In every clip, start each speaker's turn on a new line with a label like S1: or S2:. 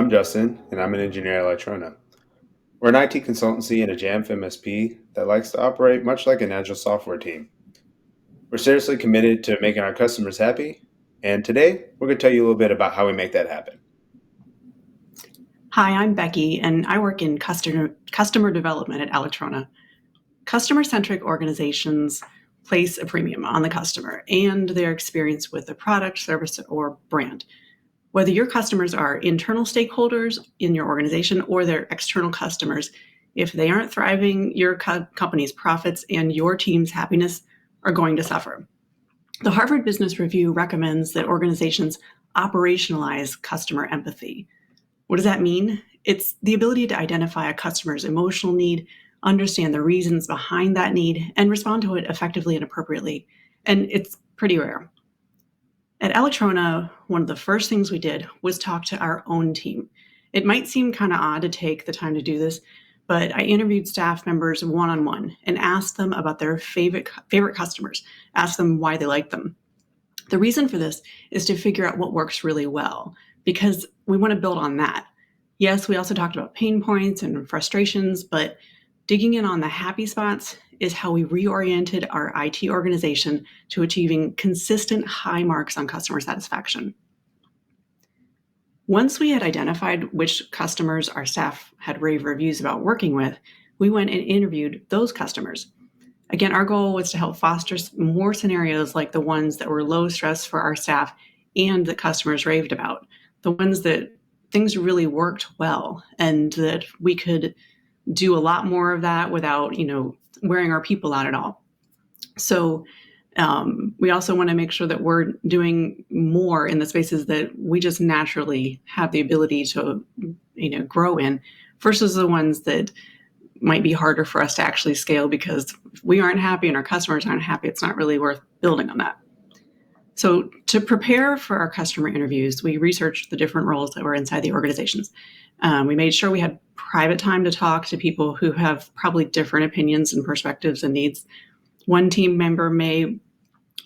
S1: I'm Justin, and I'm an engineer at Electrona. We're an IT consultancy and a Jamf MSP that likes to operate much like an agile software team. We're seriously committed to making our customers happy, and today we're going to tell you a little bit about how we make that happen.
S2: Hi, I'm Becky, and I work in customer development at Electrona. Customer-centric organizations place a premium on the customer and their experience with the product, service, or brand. Whether your customers are internal stakeholders in your organization or they're external customers, if they aren't thriving, your company's profits and your team's happiness are going to suffer. The Harvard Business Review recommends that organizations operationalize customer empathy. What does that mean? It's the ability to identify a customer's emotional need, understand the reasons behind that need, and respond to it effectively and appropriately. And it's pretty rare. At Electrona, one of the first things we did was talk to our own team. It might seem kind of odd to take the time to do this, but I interviewed staff members one-on-one and asked them about their favorite customers, asked them why they liked them. The reason for this is to figure out what works really well, because we want to build on that. Yes, we also talked about pain points and frustrations, but digging in on the happy spots is how we reoriented our IT organization to achieving consistent high marks on customer satisfaction. Once we had identified which customers our staff had rave reviews about working with, we went and interviewed those customers. Again, our goal was to help foster more scenarios like the ones that were low stress for our staff and that customers raved about, the ones that things really worked well and that we could do a lot more of that without, wearing our people out at all. So we also want to make sure that we're doing more in the spaces that we just naturally have the ability to, grow in versus the ones that might be harder for us to actually scale because if we aren't happy and our customers aren't happy, it's not really worth building on that. So to prepare for our customer interviews, we researched the different roles that were inside the organizations. We made sure we had private time to talk to people who have probably different opinions and perspectives and needs. One team member may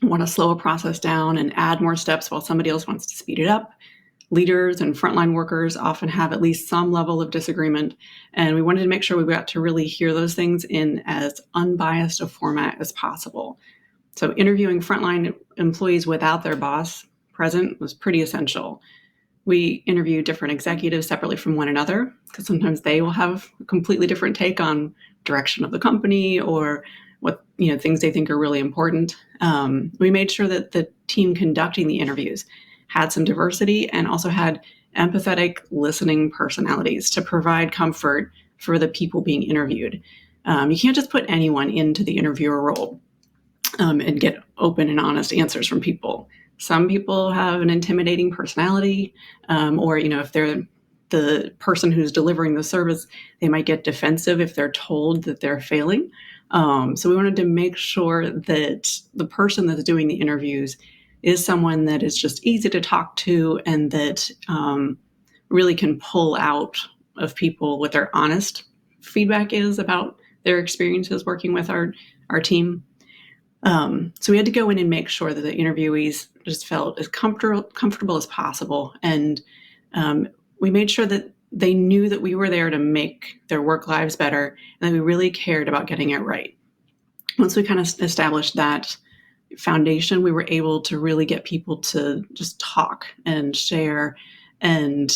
S2: want to slow a process down and add more steps while somebody else wants to speed it up. Leaders and frontline workers often have at least some level of disagreement, and we wanted to make sure we got to really hear those things in as unbiased a format as possible. So interviewing frontline employees without their boss present was pretty essential. We interview different executives separately from one another because sometimes they will have a completely different take on direction of the company or what things they think are really important. We made sure that the team conducting the interviews had some diversity and also had empathetic listening personalities to provide comfort for the people being interviewed. You can't just put anyone into the interviewer role and get open and honest answers from people. Some people have an intimidating personality, or if they're the person who's delivering the service, they might get defensive if they're told that they're failing. So we wanted to make sure that the person that's doing the interviews is someone that is just easy to talk to and that really can pull out of people what their honest feedback is about their experiences working with our team. So we had to go in and make sure that the interviewees just felt as comfortable as possible. And we made sure that they knew that we were there to make their work lives better and that we really cared about getting it right. Once we kind of established that foundation, we were able to really get people to just talk and share. And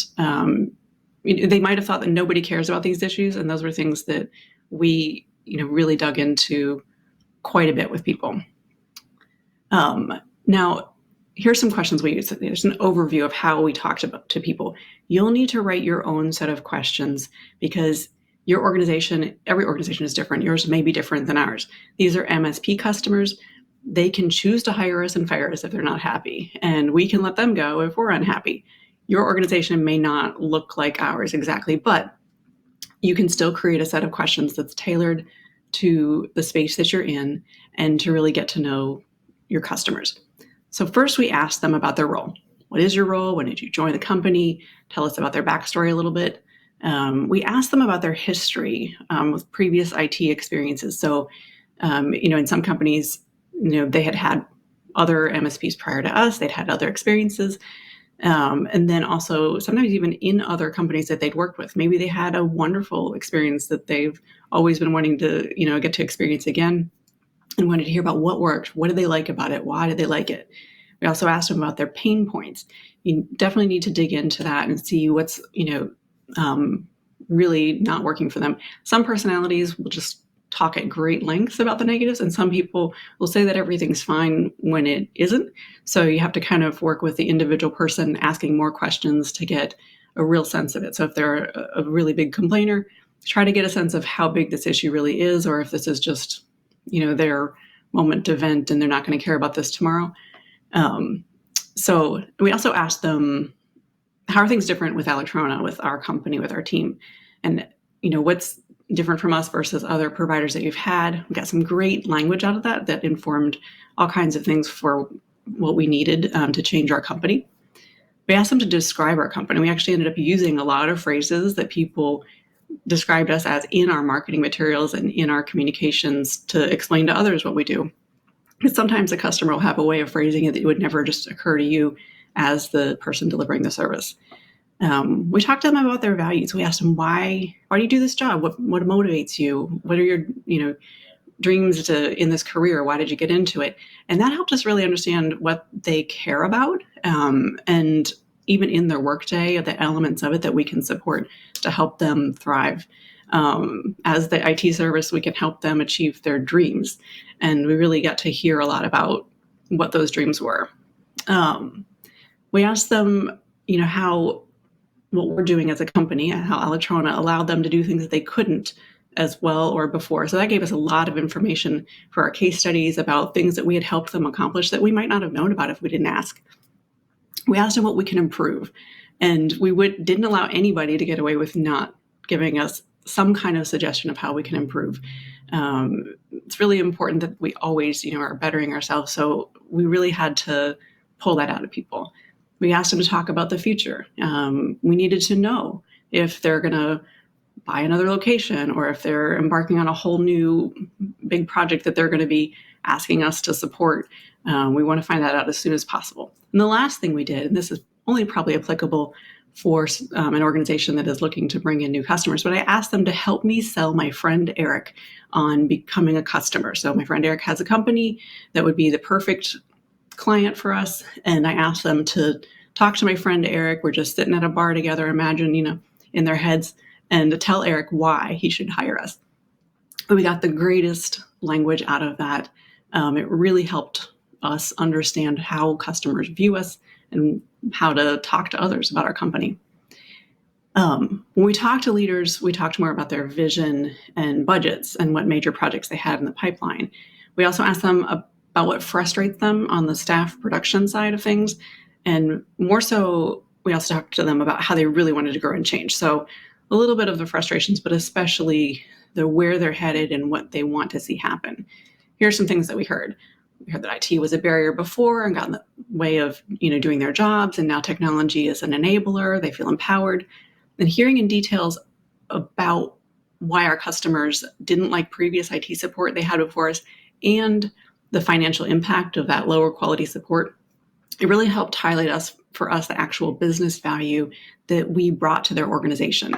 S2: they might have thought that nobody cares about these issues. And those were things that we, really dug into quite a bit with people. Now, here's some questions we use. There's an overview of how we talk to people. You'll need to write your own set of questions because every organization is different. Yours may be different than ours. These are MSP customers. They can choose to hire us and fire us if they're not happy, and we can let them go if we're unhappy. Your organization may not look like ours exactly, but you can still create a set of questions that's tailored to the space that you're in and to really get to know your customers. So first we ask them about their role. What is your role? When did you join the company? Tell us about their backstory a little bit. We ask them about their history with previous IT experiences. So, in some companies, they had other MSPs prior to us. They'd had other experiences. And then also sometimes even in other companies that they'd worked with. Maybe they had a wonderful experience that they've always been wanting to, get to experience again, and wanted to hear about what worked. What did they like about it? Why did they like it? We also asked them about their pain points. You definitely need to dig into that and see what's, really not working for them. Some personalities will just talk at great lengths about the negatives, and some people will say that everything's fine when it isn't. So you have to kind of work with the individual person, asking more questions to get a real sense of it. So if they're a really big complainer, try to get a sense of how big this issue really is, or if this is just, their moment to vent and they're not going to care about this tomorrow. So we also asked them, how are things different with Electrona, with our company, with our team? And, what's different from us versus other providers that you've had? We got some great language out of that informed all kinds of things for what we needed to change our company. We asked them to describe our company. We actually ended up using a lot of phrases that people described us as in our marketing materials and in our communications to explain to others what we do. Because sometimes a customer will have a way of phrasing it that would never just occur to you as the person delivering the service. We talked to them about their values. We asked them, why do you do this job? What motivates you? What are your, dreams in this career? Why did you get into it? And that helped us really understand what they care about. And even in their workday, the elements of it that we can support to help them thrive. As the IT service, we can help them achieve their dreams. And we really got to hear a lot about what those dreams were. We asked them, how what we're doing as a company, how Electrona allowed them to do things that they couldn't as well or before. So that gave us a lot of information for our case studies about things that we had helped them accomplish that we might not have known about if we didn't ask. We asked them what we can improve, and we didn't allow anybody to get away with not giving us some kind of suggestion of how we can improve. It's really important that we always, are bettering ourselves. So we really had to pull that out of people. We asked them to talk about the future. We needed to know if they're going to buy another location or if they're embarking on a whole new big project that they're going to be asking us to support. We want to find that out as soon as possible. And the last thing we did, and this is only probably applicable for an organization that is looking to bring in new customers, but I asked them to help me sell my friend Eric on becoming a customer. So my friend Eric has a company that would be the perfect client for us. And I asked them to talk to my friend Eric. We're just sitting at a bar together, imagine, in their heads, and to tell Eric why he should hire us. And we got the greatest language out of that. It really helped us understand how customers view us and how to talk to others about our company. When we talked to leaders, we talked more about their vision and budgets and what major projects they had in the pipeline. We also asked them about what frustrates them on the staff production side of things. And more so, we also talked to them about how they really wanted to grow and change. So a little bit of the frustrations, but especially where they're headed and what they want to see happen. Here are some things that we heard. We heard that IT was a barrier before and got in the way of, doing their jobs. And now technology is an enabler. They feel empowered. And hearing in details about why our customers didn't like previous IT support they had before us and the financial impact of that lower quality support, it really helped highlight for us the actual business value that we brought to their organization.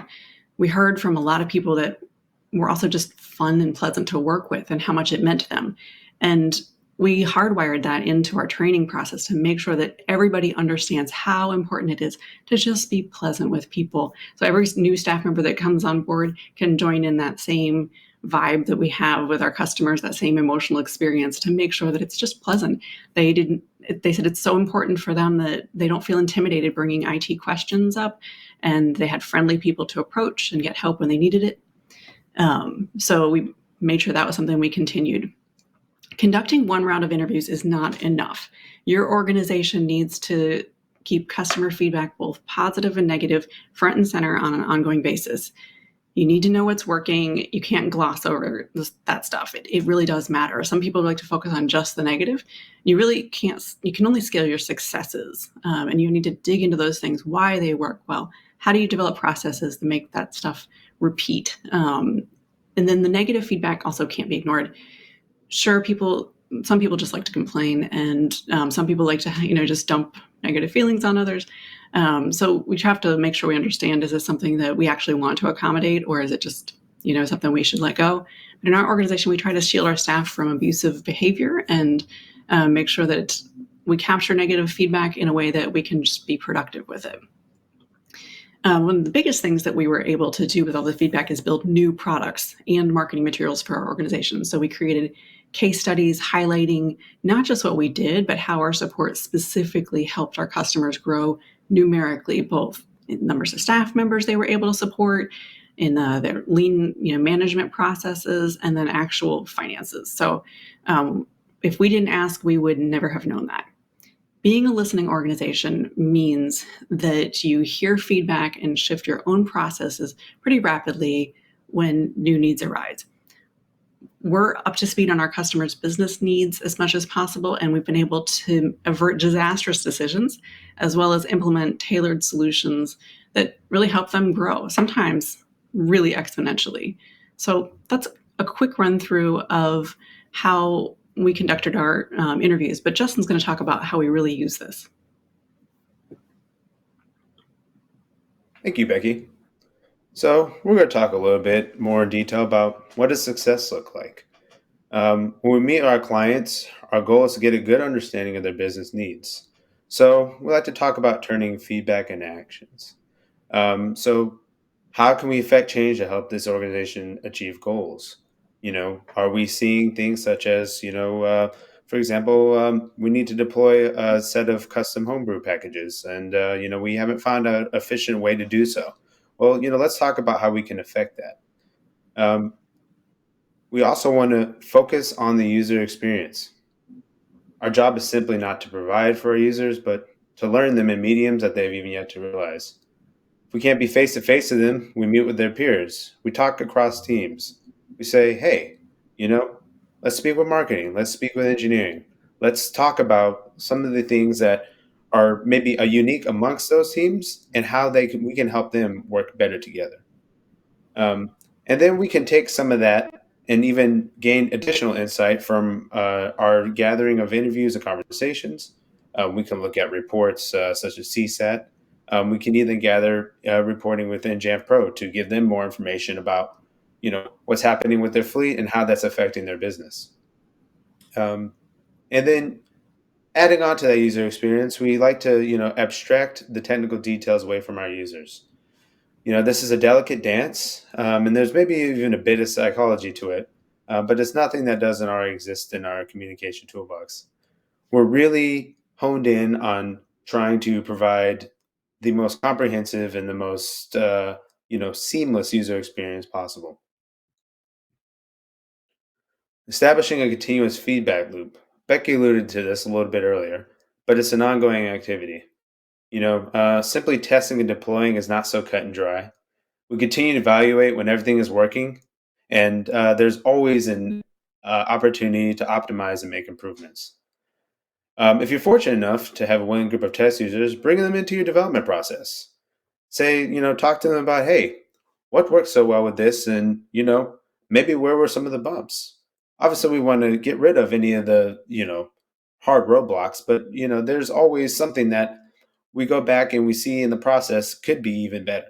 S2: We heard from a lot of people that were also just fun and pleasant to work with and how much it meant to them. And we hardwired that into our training process to make sure that everybody understands how important it is to just be pleasant with people. So every new staff member that comes on board can join in that same vibe that we have with our customers, that same emotional experience, to make sure that it's just pleasant. They said it's so important for them that they don't feel intimidated bringing IT questions up, and they had friendly people to approach and get help when they needed it. So we made sure that was something we continued. Conducting one round of interviews is not enough. Your organization needs to keep customer feedback, both positive and negative, front and center on an ongoing basis. You need to know what's working. You can't gloss over that stuff. It really does matter. Some people like to focus on just the negative. You really can't. You can only scale your successes, and you need to dig into those things, why they work well. How do you develop processes to make that stuff repeat? And then the negative feedback also can't be ignored. Sure, people some people just like to complain, and some people like to, just dump negative feelings on others. So we have to make sure we understand, is this something that we actually want to accommodate, or is it just, something we should let go? But in our organization, we try to shield our staff from abusive behavior and make sure that we capture negative feedback in a way that we can just be productive with it. One of the biggest things that we were able to do with all the feedback is build new products and marketing materials for our organization. So we created case studies highlighting not just what we did, but how our support specifically helped our customers grow numerically, both in numbers of staff members they were able to support, in their lean management processes, and then actual finances. So if we didn't ask, we would never have known that. Being a listening organization means that you hear feedback and shift your own processes pretty rapidly when new needs arise. We're up to speed on our customers' business needs as much as possible, and we've been able to avert disastrous decisions as well as implement tailored solutions that really help them grow, sometimes really exponentially. So that's a quick run through of how we conducted our interviews, but Justin's going to talk about how we really use this.
S1: Thank you, Becky. So we're going to talk a little bit more in detail about what does success look like. When we meet our clients, our goal is to get a good understanding of their business needs. So we like to talk about turning feedback into actions. So how can we affect change to help this organization achieve goals? Are we seeing things such as, for example, we need to deploy a set of custom homebrew packages, and we haven't found an efficient way to do so. Well, let's talk about how we can affect that. We also want to focus on the user experience. Our job is simply not to provide for our users, but to learn them in mediums that they've even yet to realize. If we can't be face to face with them, we meet with their peers. We talk across teams. We say, hey, let's speak with marketing. Let's speak with engineering. Let's talk about some of the things that are maybe a unique amongst those teams and how we can help them work better together. And then we can take some of that and even gain additional insight from our gathering of interviews and conversations. We can look at reports such as CSAT. We can even gather reporting within Jamf Pro to give them more information about, what's happening with their fleet and how that's affecting their business. And then adding on to that user experience, we like to, abstract the technical details away from our users. This is a delicate dance, and there's maybe even a bit of psychology to it, but it's nothing that doesn't already exist in our communication toolbox. We're really honed in on trying to provide the most comprehensive and the most seamless user experience possible. Establishing a continuous feedback loop. Becky alluded to this a little bit earlier, but it's an ongoing activity. Simply testing and deploying is not so cut and dry. We continue to evaluate when everything is working, and there's always an opportunity to optimize and make improvements. If you're fortunate enough to have a willing group of test users, bring them into your development process. Say, talk to them about, hey, what worked so well with this, and maybe where were some of the bumps? Obviously, we want to get rid of any of the hard roadblocks, but there's always something that we go back and we see in the process could be even better.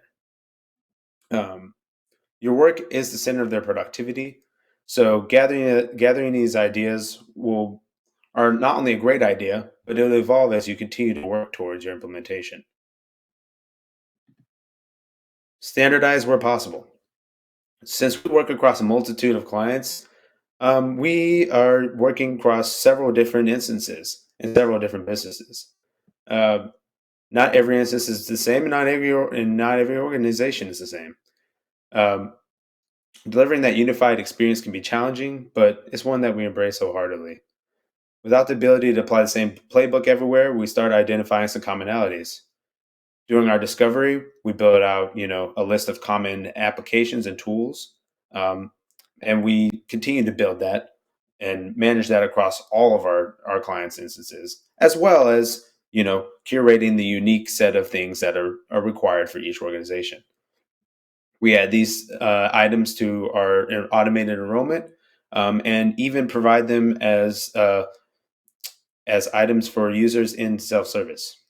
S1: Your work is the center of their productivity, so gathering these ideas are not only a great idea, but it'll evolve as you continue to work towards your implementation. Standardize where possible. Since we work across a multitude of clients, we are working across several different instances and several different businesses. Not every instance is the same, and not every organization is the same. Delivering that unified experience can be challenging, but it's one that we embrace wholeheartedly. Without the ability to apply the same playbook everywhere, we start identifying some commonalities. During our discovery, we build out, a list of common applications and tools, and we continue to build that and manage that across all of our clients' instances, as well as, curating the unique set of things that are required for each organization. We add these items to our automated enrollment, and even provide them as items for users in self-service.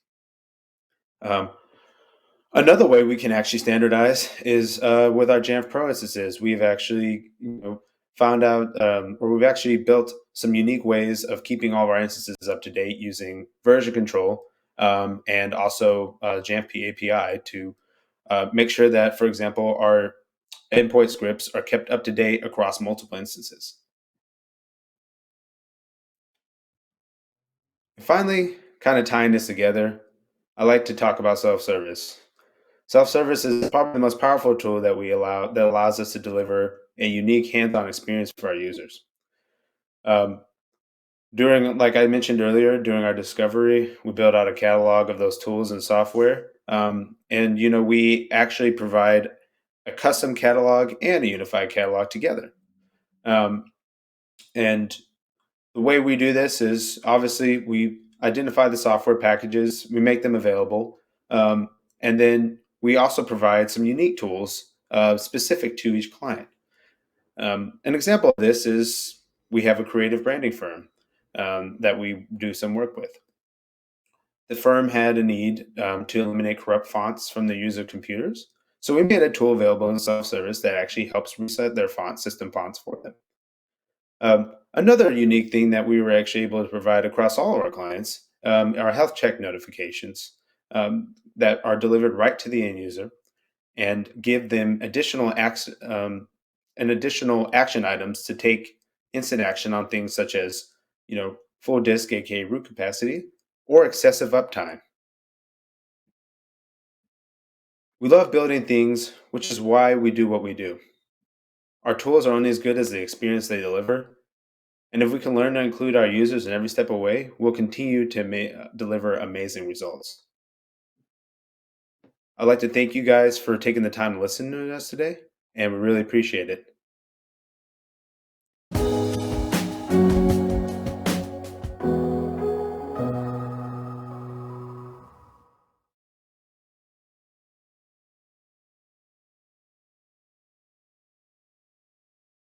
S1: Um, Another way we can actually standardize is with our Jamf Pro instances. We've actually found out, or we've actually built some unique ways of keeping all of our instances up to date using version control and also Jamf API to make sure that, for example, our endpoint scripts are kept up to date across multiple instances. Finally, kind of tying this together, I like to talk about self-service. Self-service is probably the most powerful tool that allows us to deliver a unique hands-on experience for our users. Um, like I mentioned earlier, during our discovery, we built out a catalog of those tools and software, and we actually provide a custom catalog and a unified catalog together. Um, and the way we do this is obviously we identify the software packages, we make them available, and then we also provide some unique tools specific to each client. An example of this is we have a creative branding firm that we do some work with. The firm had a need to eliminate corrupt fonts from the user computers. So we made a tool available in self-service that actually helps reset their font system fonts for them. Another unique thing that we were actually able to provide across all of our clients are health check notifications that are delivered right to the end user and give them additional action items to take instant action on things such as full disk, aka root capacity, or excessive uptime. We love building things, which is why we do what we do. Our tools are only as good as the experience they deliver, and if we can learn to include our users in every step of the way, we'll continue to deliver amazing results. I'd like to thank you guys for taking the time to listen to us today, and we really appreciate it.